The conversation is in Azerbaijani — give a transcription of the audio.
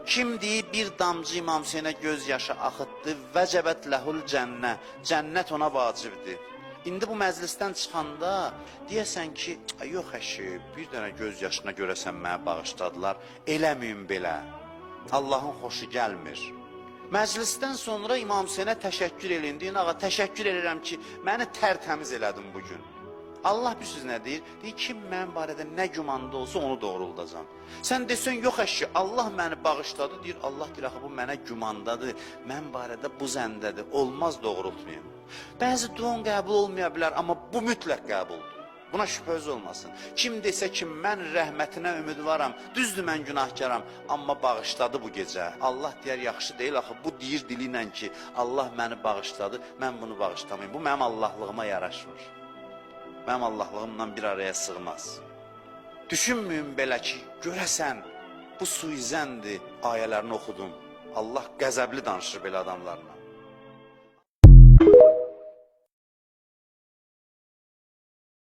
Kim deyir bir damcı İmam Hüseynə göz yaşı axıtdı, vəcəbət ləhul cənnə, cənnət ona vacibdir. İndi bu məclisdən çıxanda deyəsən ki, yox əşi, bir dənə göz yaşına görəsən mənə bağışladılar, eləməyin belə. Allahın xoşu gəlmir. Məclisdən sonra İmam Hüseynə təşəkkür eləyin, deyin, ağa, təşəkkür edirəm ki, məni tərtəmiz elədin bugün. Allah bir söz nə deyir? Deyir, kim mənim barədə nə gümanda olsa onu doğruldacam. Sən desən, yox əşi, Allah məni bağışladı, deyir, Allah deyir, axı bu mənə gümandadır, mən barədə bu zəndədir, olmaz doğrultmayayım. Bəzi duan qəbul olmaya bilər, amma bu mütləq qəbuldur. Buna şübhəz olmasın. Kim desə ki, mən rəhmətinə ümidvaram, düzdür mən günahkaram, amma bağışladı bu gecə. Allah deyər, yaxşı deyil, axı bu deyir dili ilə ki, Allah məni bağışladı, mən bunu bağışlamayayım. Bu mənim Allahlığıma yaraşmır. Mənim Allahlığımla bir araya sığmaz. Düşünməyin belə ki, görəsən, bu suizəndir ayələrini oxudum. Allah qəzəbli danışır belə adamlarla.